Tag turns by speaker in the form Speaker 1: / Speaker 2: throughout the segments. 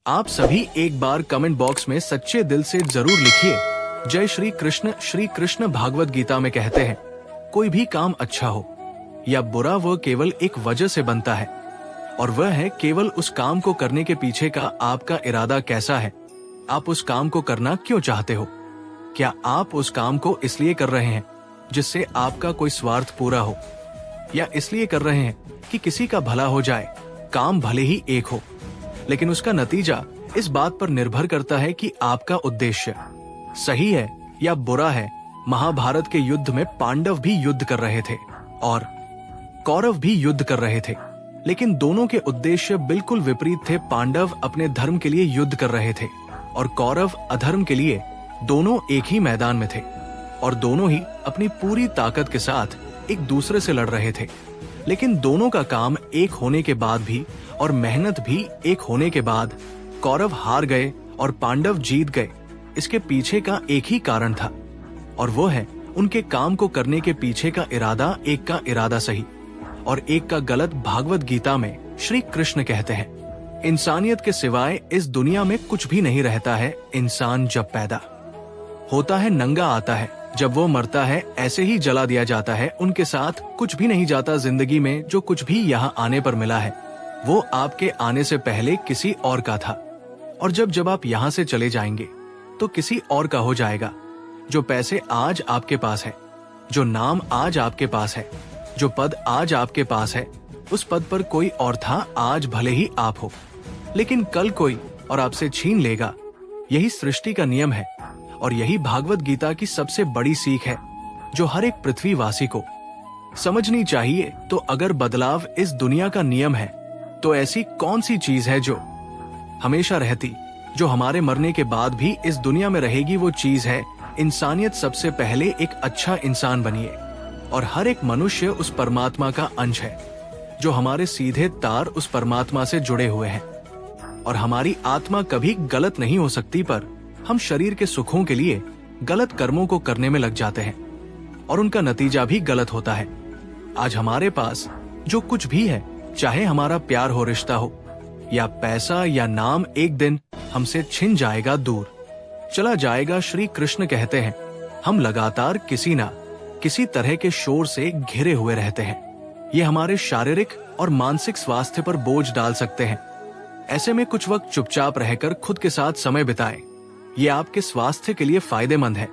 Speaker 1: आप सभी एक बार कमेंट बॉक्स में सच्चे दिल से जरूर लिखिए, जय श्री कृष्ण। श्री कृष्ण भागवत गीता में कहते हैं, कोई भी काम अच्छा हो या बुरा वह केवल एक वजह से बनता है, और वह है केवल उस काम को करने के पीछे का आपका इरादा कैसा है। आप उस काम को करना क्यों चाहते हो? क्या आप उस काम को इसलिए कर रहे हैं जिससे आपका कोई स्वार्थ पूरा हो, या इसलिए कर रहे हैं कि किसी का भला हो जाए? काम भले ही एक हो, लेकिन उसका नतीजा इस बात पर निर्भर करता है कि आपका उद्देश्य सही है या बुरा है। महाभारत के युद्ध में पांडव भी युद्ध कर रहे थे और कौरव भी युद्ध कर रहे थे, लेकिन दोनों के उद्देश्य बिल्कुल विपरीत थे। पांडव अपने धर्म के लिए युद्ध कर रहे थे और कौरव अधर्म के लिए। दोनों एक ही मैदान में थे और दोनों ही अपनी पूरी ताकत के साथ एक दूसरे से लड़ रहे थे, लेकिन दोनों का काम एक होने के बाद भी और मेहनत भी एक होने के बाद कौरव हार गए और पांडव जीत गए। इसके पीछे का एक ही कारण था, और वो है उनके काम को करने के पीछे का इरादा। एक का इरादा सही और एक का गलत। भागवत गीता में श्री कृष्ण कहते हैं, इंसानियत के सिवाय इस दुनिया में कुछ भी नहीं रहता है। इंसान जब पैदा होता है नंगा आता है, जब वो मरता है ऐसे ही जला दिया जाता है। उनके साथ कुछ भी नहीं जाता जिंदगी में। जो कुछ भी यहाँ आने पर मिला है वो आपके आने से पहले किसी और का था, और जब आप यहाँ से चले जाएंगे तो किसी और का हो जाएगा। जो पैसे आज आपके पास है, जो नाम आज आपके पास है, जो पद आज आपके पास है, उस पद पर कोई और था आज, भले ही आप हो, लेकिन कल कोई और आपसे छीन लेगा। यही सृष्टि का नियम है और यही भागवत गीता की सबसे बड़ी सीख है जो हर एक पृथ्वीवासी को समझनी चाहिए। तो अगर बदलाव इस दुनिया का नियम है तो ऐसी कौन सी चीज है जो हमेशा रहती, जो हमारे मरने के बाद भी इस दुनिया में रहेगी? वो चीज है इंसानियत। सबसे पहले एक अच्छा इंसान बनिए, और हर एक मनुष्य उस परमात्मा का अंश है, जो हमारे सीधे तार उस परमात्मा से जुड़े हुए हैं। और हमारी आत्मा कभी गलत नहीं हो सकती, पर हम शरीर के सुखों के लिए गलत कर्मों को करने में लग जाते हैं और उनका नतीजा भी गलत होता है। आज हमारे पास जो कुछ भी है, चाहे हमारा प्यार हो, रिश्ता हो या पैसा या नाम, एक दिन हमसे छिन जाएगा, दूर चला जाएगा। श्री कृष्ण कहते हैं, हम लगातार किसी ना किसी तरह के शोर से घिरे हुए रहते हैं। ये हमारे शारीरिक और मानसिक स्वास्थ्य पर बोझ डाल सकते हैं। ऐसे में कुछ वक्त चुपचाप रहकर खुद के साथ समय बिताएं। ये आपके स्वास्थ्य के लिए फायदेमंद है।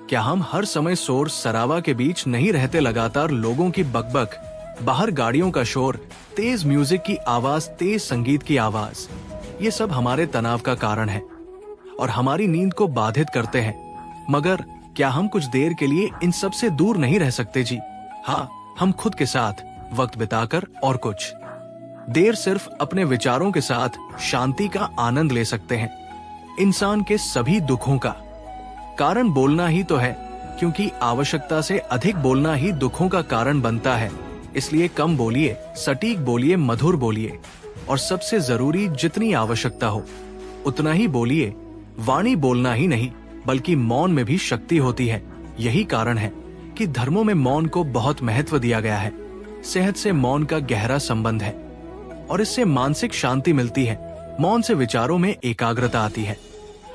Speaker 1: क्या हम हर समय शोर शराबा के बीच नहीं रहते? लगातार लोगों की बकबक, बाहर गाड़ियों का शोर, तेज म्यूजिक की आवाज, तेज संगीत की आवाज, ये सब हमारे तनाव का कारण है और हमारी नींद को बाधित करते हैं। मगर क्या हम कुछ देर के लिए इन सब से दूर नहीं रह सकते? जी हाँ, हम खुद के साथ वक्त बिताकर और कुछ देर सिर्फ अपने विचारों के साथ शांति का आनंद ले सकते हैं। इंसान के सभी दुखों का कारण बोलना ही तो है, क्योंकि आवश्यकता से अधिक बोलना ही दुखों का कारण बनता है। इसलिए कम बोलिए, सटीक बोलिए, मधुर बोलिए, और सबसे जरूरी जितनी आवश्यकता हो उतना ही बोलिए। वाणी बोलना ही नहीं, बल्कि मौन में भी शक्ति होती है। यही कारण है कि धर्मों में मौन को बहुत महत्व दिया गया है। सेहत से मौन का गहरा संबंध है और इससे मानसिक शांति मिलती है। मौन से विचारों में एकाग्रता आती है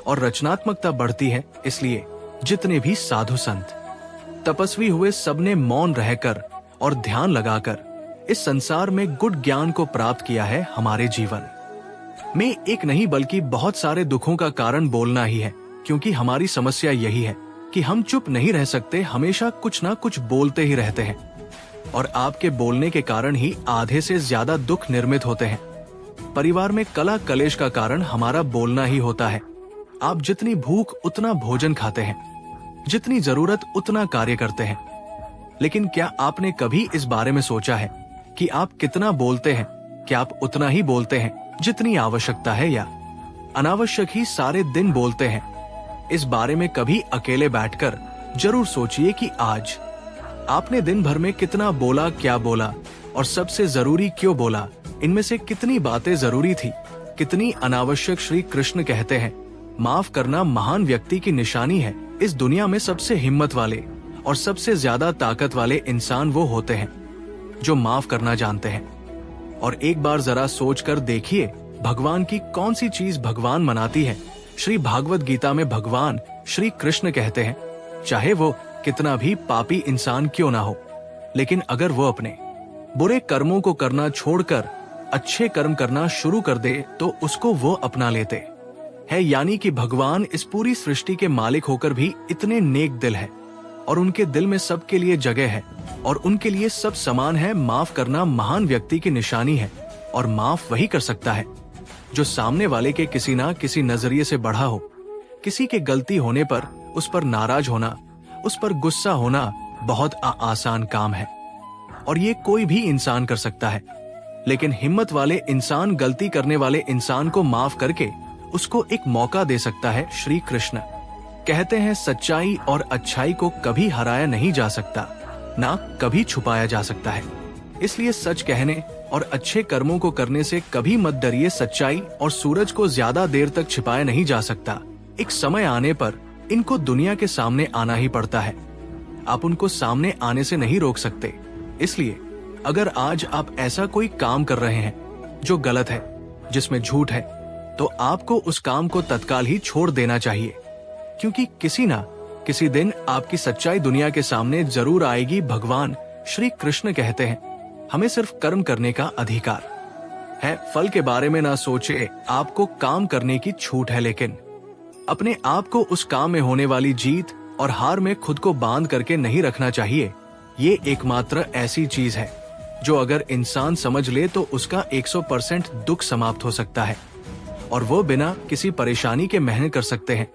Speaker 1: और रचनात्मकता बढ़ती है। इसलिए जितने भी साधु संत तपस्वी हुए, सबने मौन रहकर और ध्यान लगाकर इस संसार में गुड ज्ञान को प्राप्त किया है। हमारे जीवन में एक नहीं बल्कि बहुत सारे दुखों का कारण बोलना ही है, क्योंकि हमारी समस्या यही है कि हम चुप नहीं रह सकते, हमेशा कुछ ना कुछ बोलते ही रहते हैं, और आपके बोलने के कारण ही आधे से ज्यादा दुख निर्मित होते हैं। परिवार में कला कलेश का कारण हमारा बोलना ही होता है। आप जितनी भूख उतना भोजन खाते हैं, जितनी जरूरत उतना कार्य करते हैं, लेकिन क्या आपने कभी इस बारे में सोचा है कि आप कितना बोलते हैं? क्या आप उतना ही बोलते हैं जितनी आवश्यकता है, या अनावश्यक ही सारे दिन बोलते हैं? इस बारे में कभी अकेले बैठकर जरूर सोचिए कि आज आपने दिन भर में कितना बोला, क्या बोला, और सबसे जरूरी क्यों बोला। इनमें से कितनी बातें जरूरी थी, कितनी अनावश्यक। श्री कृष्ण कहते हैं, माफ करना महान व्यक्ति की निशानी है। इस दुनिया में सबसे हिम्मत वाले और सबसे ज्यादा ताकत वाले इंसान वो होते हैं जो माफ करना जानते हैं। और एक बार जरा सोच कर देखिए भगवान की कौन सी चीज भगवान मनाती है? श्री भागवत गीता में भगवान श्री कृष्ण कहते हैं, चाहे वो कितना भी पापी इंसान क्यों ना हो, लेकिन अगर वो अपने बुरे कर्मों को करना छोड़कर अच्छे कर्म करना शुरू कर दे तो उसको वो अपना लेते हैं। यानी कि भगवान इस पूरी सृष्टि के मालिक होकर भी इतने नेक दिल है और उनके दिल में सबके लिए जगह है और उनके लिए सब समान है। माफ करना महान व्यक्ति की निशानी है और माफ वही कर सकता है जो सामने वाले के किसी ना किसी नजरिए से बढ़ा हो। किसी के गलती होने पर उस पर नाराज होना, उस पर गुस्सा होना बहुत आसान काम है और ये कोई भी इंसान कर सकता है, लेकिन हिम्मत वाले इंसान गलती करने वाले इंसान को माफ करके उसको एक मौका दे सकता है। श्री कृष्ण कहते हैं, सच्चाई और अच्छाई को कभी हराया नहीं जा सकता, ना कभी छुपाया जा सकता है। इसलिए सच कहने और अच्छे कर्मों को करने से कभी मत डरिए। सच्चाई और सूरज को ज्यादा देर तक छिपाया नहीं जा सकता। एक समय आने पर इनको दुनिया के सामने आना ही पड़ता है। आप उनको सामने आने से नहीं रोक सकते। इसलिए अगर आज आप ऐसा कोई काम कर रहे हैं जो गलत है, जिसमें झूठ है, तो आपको उस काम को तत्काल ही छोड़ देना चाहिए, क्योंकि किसी ना किसी दिन आपकी सच्चाई दुनिया के सामने जरूर आएगी। भगवान श्री कृष्ण कहते हैं, हमें सिर्फ कर्म करने का अधिकार है, फल के बारे में ना सोचे। आपको काम करने की छूट है, लेकिन अपने आप को उस काम में होने वाली जीत और हार में खुद को बांध करके नहीं रखना चाहिए। ये एकमात्र ऐसी चीज है जो अगर इंसान समझ ले तो उसका 100% दुख समाप्त हो सकता है और वो बिना किसी परेशानी के मेहनत कर सकते हैं।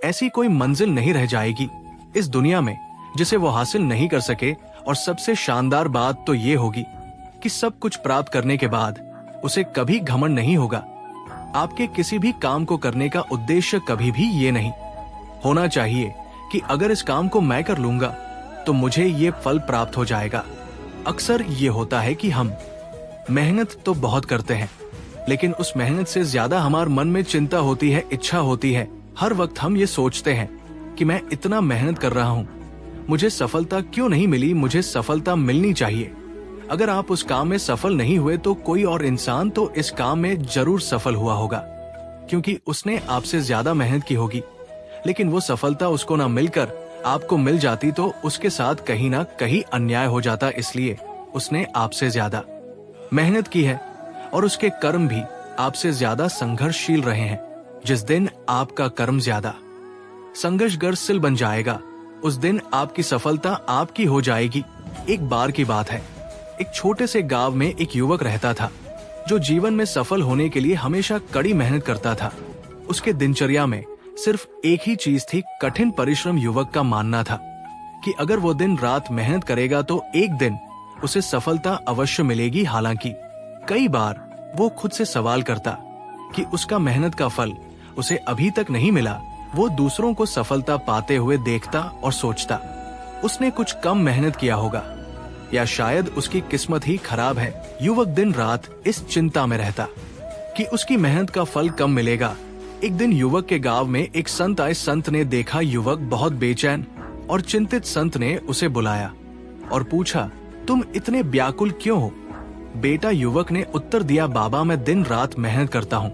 Speaker 1: ऐसी कोई मंजिल नहीं रह जाएगी इस दुनिया में जिसे वो हासिल नहीं कर सके। और सबसे शानदार बात तो ये होगी कि सब कुछ प्राप्त करने के बाद उसे कभी घमंड नहीं होगा। आपके किसी भी काम को करने का उद्देश्य कभी भी ये नहीं होना चाहिए कि अगर इस काम को मैं कर लूंगा तो मुझे ये फल प्राप्त हो जाएगा। अक्सर ये होता है कि हम मेहनत तो बहुत करते हैं, लेकिन उस मेहनत से ज्यादा हमारे मन में चिंता होती है, इच्छा होती है। हर वक्त हम ये सोचते हैं कि मैं इतना मेहनत कर रहा हूँ, मुझे सफलता क्यों नहीं मिली, मुझे सफलता मिलनी चाहिए। अगर आप उस काम में सफल नहीं हुए तो कोई और इंसान तो इस काम में जरूर सफल हुआ होगा, क्योंकि उसने आपसे ज्यादा मेहनत की होगी। लेकिन वो सफलता उसको ना मिलकर आपको मिल जाती तो उसके साथ कहीं ना कहीं अन्याय हो जाता। इसलिए उसने आपसे ज्यादा मेहनत की है और उसके कर्म भी आपसे ज्यादा संघर्षशील रहे हैं। जिस दिन आपका कर्म ज्यादा संघर्षग्रस्त बन जाएगा, उस दिन आपकी सफलता आपकी हो जाएगी। एक बार की बात है, एक छोटे से गांव में एक युवक रहता था जो जीवन में सफल होने के लिए हमेशा कड़ी मेहनत करता था। उसके दिनचर्या में सिर्फ एक ही चीज थी, कठिन परिश्रम। युवक का मानना था कि अगर वो दिन रात मेहनत करेगा तो एक दिन उसे सफलता अवश्य मिलेगी। हालांकि कई बार वो खुद से सवाल करता कि उसका मेहनत का फल उसे अभी तक नहीं मिला। वो दूसरों को सफलता पाते हुए देखता और सोचता, उसने कुछ कम मेहनत किया होगा या शायद उसकी किस्मत ही खराब है। युवक दिन रात इस चिंता में रहता कि उसकी मेहनत का फल कम मिलेगा। एक दिन युवक के गांव में एक संत आए। संत ने देखा युवक बहुत बेचैन और चिंतित। संत ने उसे बुलाया और पूछा, तुम इतने व्याकुल क्यों हो बेटा? युवक ने उत्तर दिया, बाबा मैं दिन रात मेहनत करता हूँ,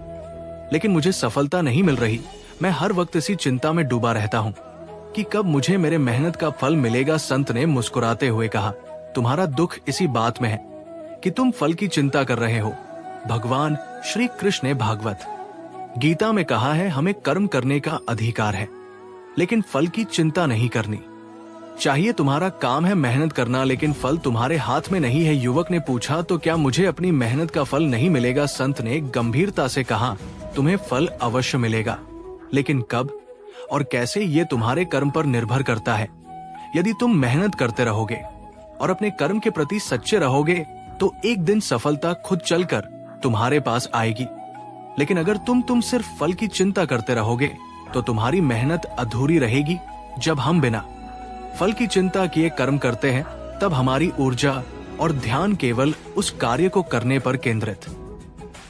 Speaker 1: लेकिन मुझे सफलता नहीं मिल रही। मैं हर वक्त इसी चिंता में डूबा रहता हूँ कि कब मुझे मेरे मेहनत का फल मिलेगा। संत ने मुस्कुराते हुए कहा, तुम्हारा दुख इसी बात में है कि तुम फल की चिंता कर रहे हो। भगवान श्री कृष्ण ने भागवत गीता में कहा है, हमें कर्म करने का अधिकार है, लेकिन फल की चिंता नहीं करनी चाहिए। तुम्हारा काम है मेहनत करना, लेकिन फल तुम्हारे हाथ में नहीं है। युवक ने पूछा, तो क्या मुझे अपनी मेहनत का फल नहीं मिलेगा? संत ने गंभीरता से कहा, तुम्हें फल अवश्य मिलेगा, लेकिन कब और कैसे ये तुम्हारे कर्म पर निर्भर करता है। यदि तुम मेहनत करते रहोगे और अपने कर्म के प्रति सच्चे रहोगे तो एक दिन सफलता खुद चलकर तुम्हारे पास आएगी। लेकिन अगर तुम सिर्फ फल की चिंता करते रहोगे तो तुम्हारी मेहनत अधूरी रहेगी। जब हम बिना फल की चिंता किए कर्म करते हैं तब हमारी ऊर्जा और ध्यान केवल उस कार्य को करने पर केंद्रित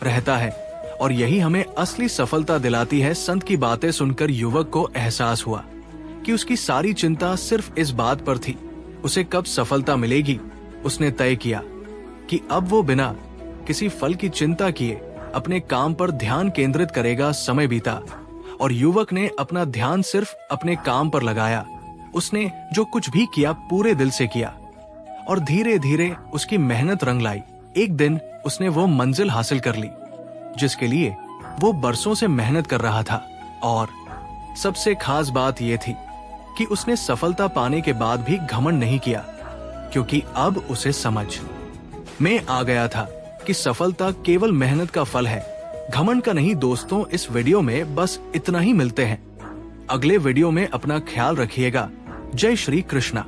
Speaker 1: रहता है और यही हमें असली सफलता दिलाती है। संत की बातें सुनकर युवक को एहसास हुआ कि उसकी सारी चिंता सिर्फ इस बात पर थी, उसे कब सफलता मिलेगी। उसने तय किया कि अब वो बिना किसी फल की चिंता किए अपने काम पर ध्यान केंद्रित करेगा, समय बीता और युवक ने अपना ध्यान सिर्फ अपने काम पर लगाया। उसने जो कुछ भी किया पूरे दिल से किया और धीरे धीरे उसकी मेहनत रंग लाई। एक दिन उसने वो मंजिल हासिल कर ली जिसके लिए वो बरसों से मेहनत कर रहा था। और सबसे खास बात यह थी कि उसने सफलता पाने के बाद भी घमंड नहीं किया, क्योंकि अब उसे समझ में आ गया था कि सफलता केवल मेहनत का फल है, घमंड का नहीं। दोस्तों, इस वीडियो में बस इतना ही। मिलते हैं अगले वीडियो में। अपना ख्याल रखिएगा। जय श्री कृष्णा।